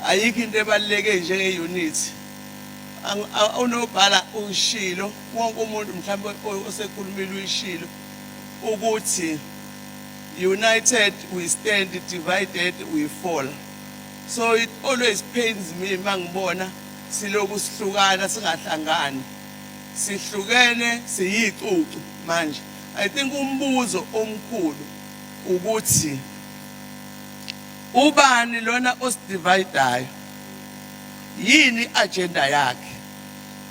ayikho into ebaluleke njenge-unit. Unobhala ushilo wonke umuntu mhlawumbe osekhulumile uyishilo ukuthi united we stand, divided we fall. So it always pains me mangibona siloku sihlukana singahlangani. Sihlukene siyicucu manje. I think umbuzo omkhulu ukuthi ubani lona osidividayo yini agenda yakhe,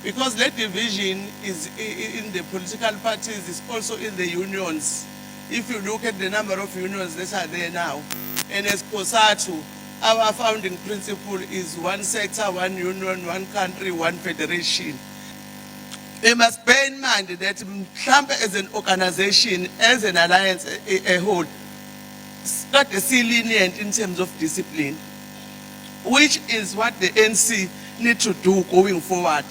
because that division is in the political parties, is also in the unions. If you look at the number of unions that are there now, and as COSATU, our founding principle is one sector, one union, one country, one federation. We must bear in mind that Trump as an organization, as an alliance a whole, not lenient in terms of discipline, which is what the ANC need to do going forward.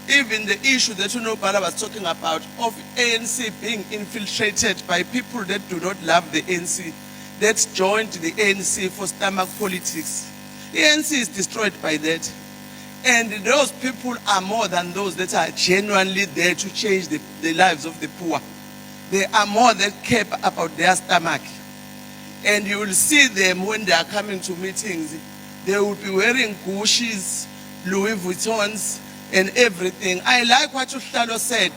Even the issue that Unobhala was talking about of ANC being infiltrated by people that do not love the ANC, that joined the ANC for stomach politics. The ANC is destroyed by that. And those people are more than those that are genuinely there to change the lives of the poor. They are more that care about their stomach. And you will see them when they are coming to meetings. They will be wearing Gucci's, Louis Vuittons, and everything. I like what Uhlalo said.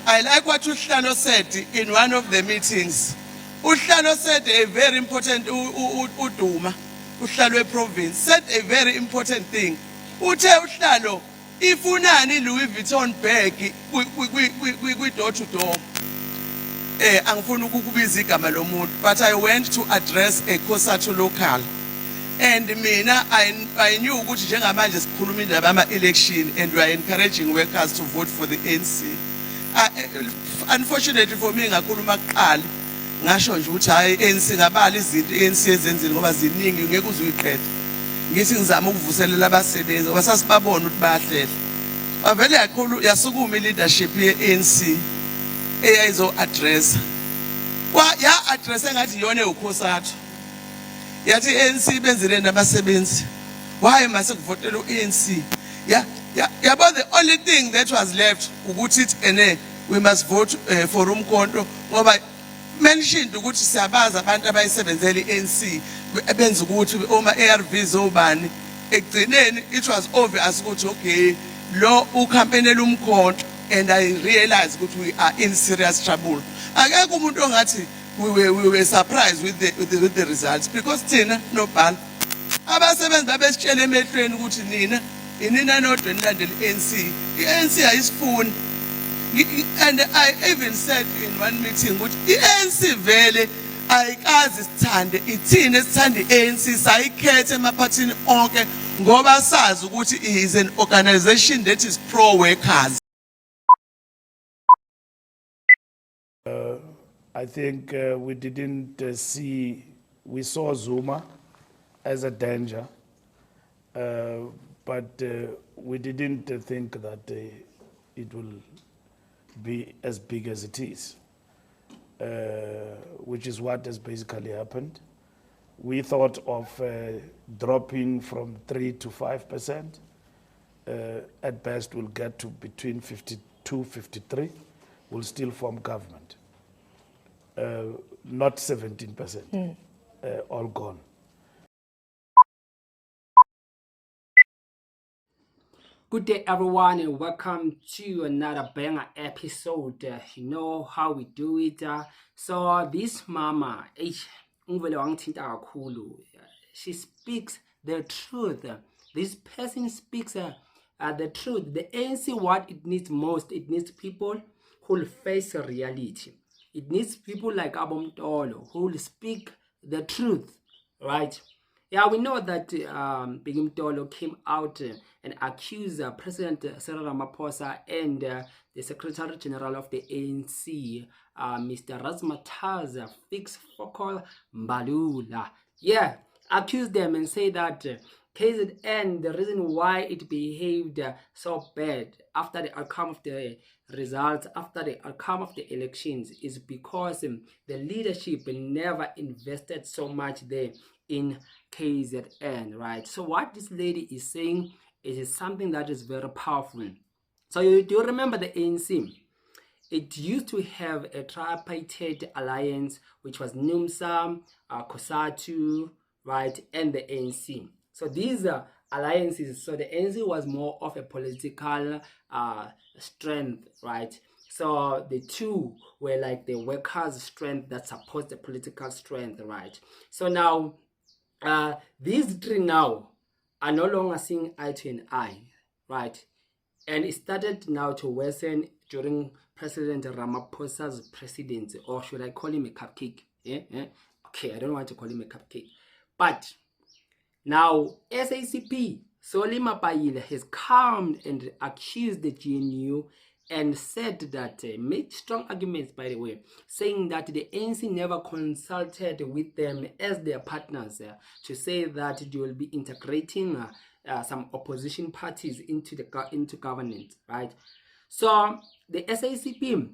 I like what Uhlalo said in one of the meetings. Uhlalo said a very important, Uduma, Uhlalo province, said a very important thing. Ute Uhlalo, if unani Louis Vuitton bag, we door to door. But I went to address a COSATU local. And mina, I knew ukuthi njengamanje sikhuluma indaba ama-election and we are encouraging workers to vote for the ANC. Unfortunately for me, ngakhuluma kuqala ngasho nje ukuthi hayi ANC ngabala izinto ANC ezenzile ngoba ziningi ngeke uzuyiqeda. Ngithi ngizama ukuvuselela abasebenzi ngoba sasibabona ukuthi bayahlela. Bavele yasukuma i-leadership ye-ANC eyayizo address. Ya address engathi yona eCOSATU. Yathi ANC benzile nabasebenzi. Why must ukuvotela uANC? Yeah, but the only thing that was left ukuthi we must vote for umkhonto ngoba mentioned ukuthi siyabaza abantu abayisebenzele iANC benza ukuthi oma ARVs obani ekugcineni it was obvious ukuthi okay lo ukhampenela umkhonto, and I realized that we are in serious trouble. Akekho umuntu ongathi we were surprised with the results, because thina nobhala abasebenzi babesitshela emehlweni ukuthi nina nodwa nilandela iANC. iANC ayisifuni. And I even said in one meeting ukuthi iANC vele ayikazi sithande, ithina esithanda iANC sayikhethe emaphathini onke ngoba sazi ukuthi it is an organization that is pro workers. I think we saw Zuma as a danger, but we didn't think that it will be as big as it is, which is what has basically happened. We thought of dropping from 3 to 5%. At best, we'll get to between 52, 53. We'll still form government. Not 17%, all gone. Good day, everyone, and welcome to another banger episode. You know how we do it. So this mama, she speaks the truth. This person speaks the truth. The ANC, what it needs most, it needs people who will face reality. It needs people like Abomtolo who will speak the truth, right? Yeah, we know that Big Mtolo came out and accused President Cyril Ramaphosa and the Secretary General of the ANC, Mr. Razmataz Fix Fokol Mbalula. Yeah, accused them and say that KZN, the reason why it behaved so bad after the outcome of the results, after the outcome of the elections, is because the leadership never invested so much there in KZN, right? So what this lady is saying is something that is very powerful. So you do remember the ANC? It used to have a tripartite alliance, which was NUMSA, COSATU, right, and the ANC. So these alliances, so the ANC was more of a political strength, right? So the two were like the workers' strength that supports the political strength, right? So now, these three now are no longer seeing eye to an eye, right? And it started now to worsen during President Ramaphosa's presidency, or should I call him a cupcake? Okay, I don't want to call him a cupcake. But now SACP, Solly Mapaile, has come and accused the GNU and said that, made strong arguments, by the way, saying that the ANC never consulted with them as their partners to say that they will be integrating some opposition parties into governance, right? So the SACP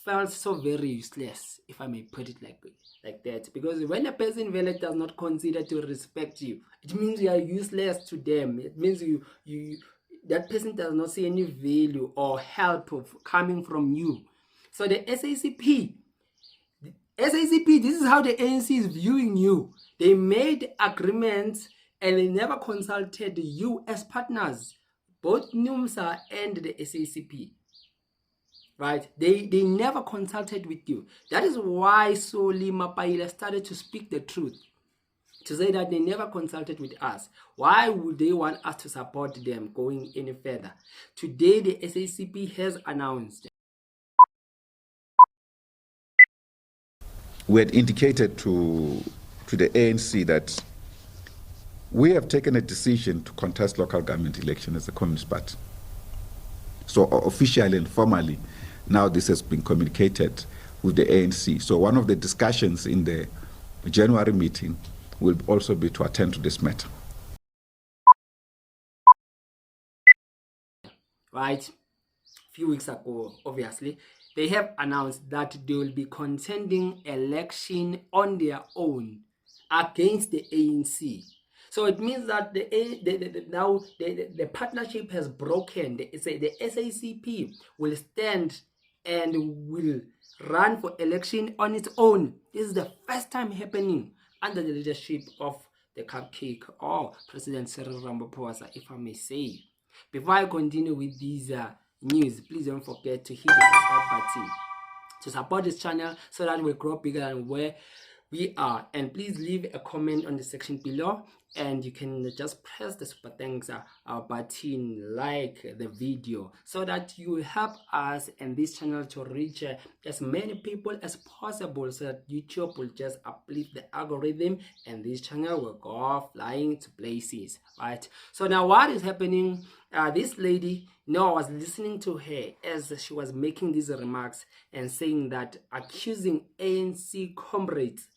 felt so very useless, if I may put it like that, because when a person really does not consider to respect you, it means you are useless to them. It means that person does not see any value or help coming from you. So the SACP, this is how the ANC is viewing you. They made agreements and they never consulted you as partners, both NUMSA and the SACP. Right? They never consulted with you. That is why Solly Mapaile started to speak the truth, to say that they never consulted with us. Why would they want us to support them going any further? Today, the SACP has announced. We had indicated to the ANC that we have taken a decision to contest local government election as a Communist Party. So officially and formally, now this has been communicated with the ANC. So one of the discussions in the January meeting will also be to attend to this matter. Right? A few weeks ago, obviously, they have announced that they will be contending election on their own against the ANC. So it means that now the partnership has broken. The SACP will stand and will run for election on its own. This is the first time happening under the leadership of the cupcake or President Cyril Ramaphosa, if I may say. Before I continue with these news, please don't forget to hit the subscribe button to support this channel so that we grow bigger than where we are. And please leave a comment on the section below, and you can just press the super thanks button, like the video, so that you help us and this channel to reach as many people as possible, so that YouTube will just uplift the algorithm and this channel will go flying to places, right? So now what is happening? This lady, I was listening to her as she was making these remarks and saying that, accusing ANC comrades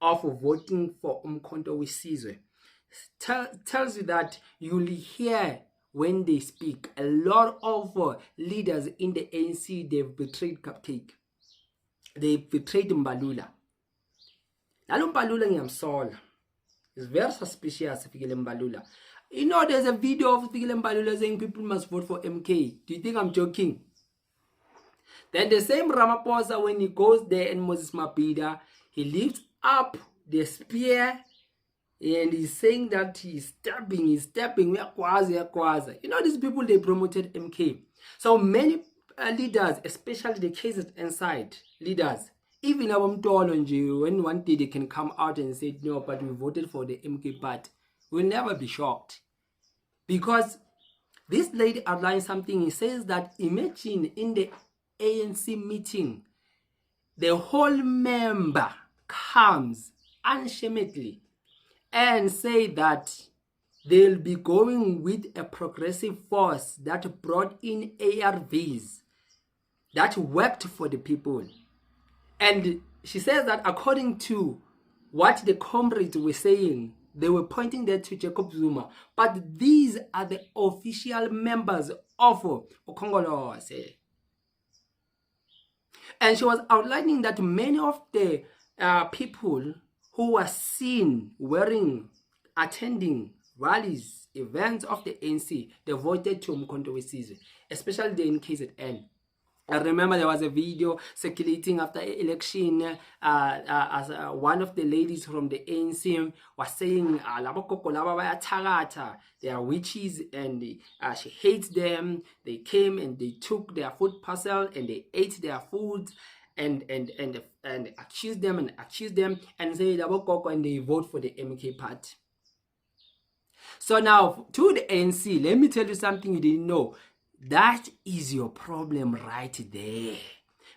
of voting for Umkhonto Wesizwe, tells you that you'll hear when they speak. A lot of leaders in the ANC, they've betrayed Cupcake. They betrayed Mbalula. Nalo Mbalula ngiyamsola. It's very suspicious, Fikile Mbalula. There's a video of Fikile Mbalula saying people must vote for MK. Do you think I'm joking? Then the same Ramaphosa, when he goes there and Moses Mabhida, he lifts up the spear and he's saying that he's stabbing. These people, they promoted MK. So many leaders, especially the KZN side leaders, even when one day they can come out and say, no, but we voted for the MK party, we'll never be shocked. Because this lady outlined something. He says that, imagine in the ANC meeting, the whole member comes unashamedly and say that they'll be going with a progressive force that brought in ARVs that worked for the people. And she says that according to what the comrades were saying, They were pointing that to Jacob Zuma, but these are the official members of Okongolose. And she was outlining that many of the people who were seen attending rallies, events of the ANC, they voted to Umkhonto weSizwe, especially the KZN. I remember there was a video circulating after election as one of the ladies from the ANC was saying, they are witches, and she hates them. They came and they took their food parcel and they ate their food and accused them and say and they vote for the MK party. So now to the ANC, let me tell you something you didn't know. That is your problem right there.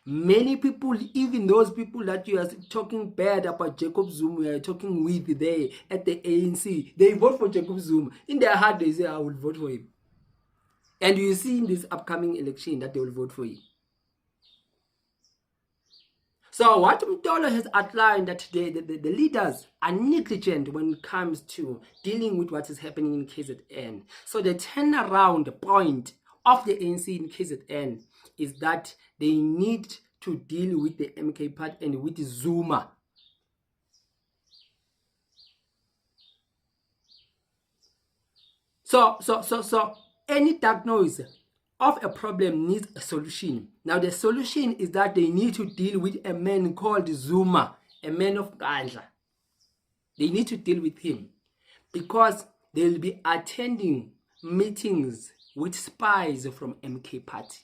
Many people, even those people that you are talking bad about Jacob Zuma, you are talking with there at the ANC, they vote for Jacob Zuma. In their heart, they say, I will vote for him. And you see in this upcoming election that they will vote for him. So what Mtolo has outlined that the leaders are negligent when it comes to dealing with what is happening in KZN. So the turnaround point of the ANC in KZN is that they need to deal with the MK part and with Zuma. So any diagnosis of a problem needs a solution. Now the solution is that they need to deal with a man called Zuma, a man of Gandla. They need to deal with him because they will be attending meetings with spies from MK party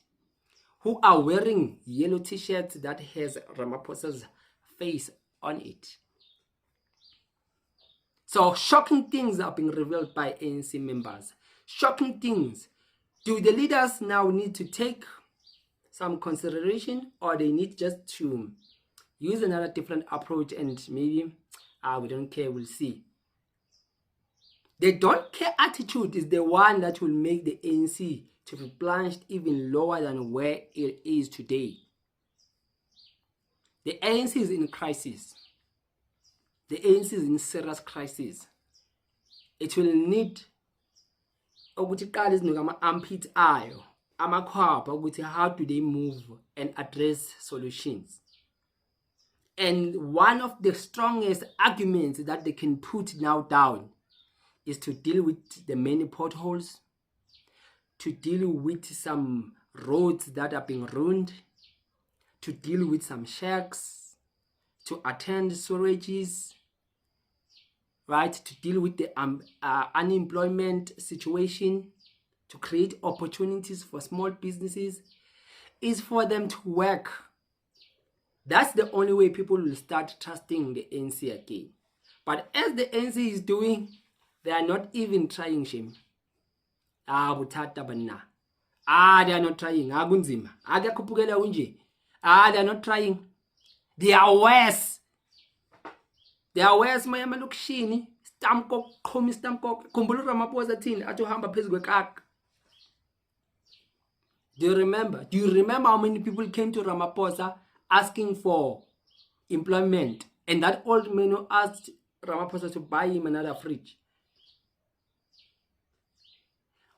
who are wearing yellow t-shirts that has Ramaphosa's face on it. So shocking things are being revealed by ANC members. Shocking things. Do the leaders now need to take some consideration, or they need just to use another different approach and maybe we don't care, we'll see. The don't care attitude is the one that will make the ANC to be plunged even lower than where it is today. The ANC is in crisis. The ANC is in serious crisis. It will need ukuthi qala izinto ama-armpit ayo amakhwapha ukuthi how do they move and address solutions. And one of the strongest arguments that they can put now down is to deal with the many potholes, to deal with some roads that are being ruined, to deal with some shacks, to attend storages, right, to deal with the unemployment situation, to create opportunities for small businesses, is for them to work. That's the only way people will start trusting the ANC again. But as the ANC is doing, they are not even trying, shame. They are not trying. They are not trying. They are worse. They are worse. Mayama lokishini stamkok khomi stamkok khumbula Ramaphosa thini athi uhamba phezulu kwekaka. Do you remember how many people came to Ramaphosa asking for employment, and that old man who asked Ramaphosa to buy him another fridge?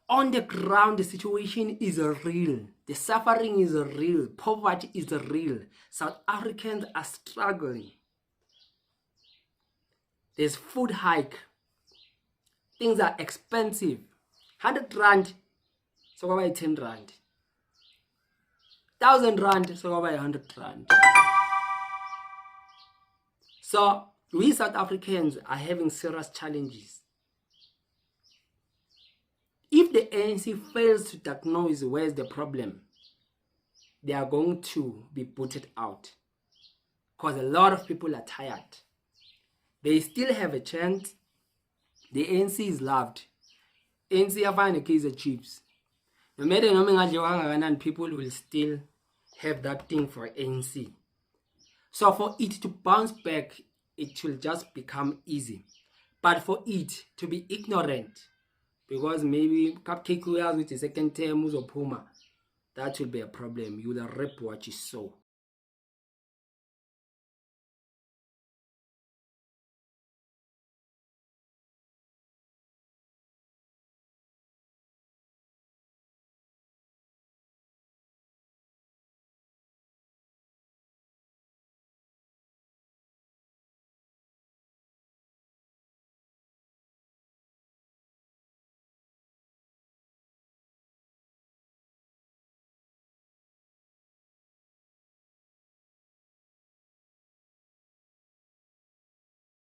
On the ground, the situation is real. The suffering is real. Poverty is real. South Africans are struggling. There's food hike. Things are expensive. 100 rand, so go buy 10 rand. 1,000 rand, so go buy 100 rand. So we South Africans are having serious challenges. If the ANC fails to diagnose where's the problem, they are going to be booted out because a lot of people are tired. They still have a chance. The ANC is loved. ANC are fine a case of chips. No matter how many people will still have that thing for ANC. So for it to bounce back, it will just become easy. But for it to be ignorant, because maybe cupcake with the second term or Puma, that will be a problem. You will rip what you sow.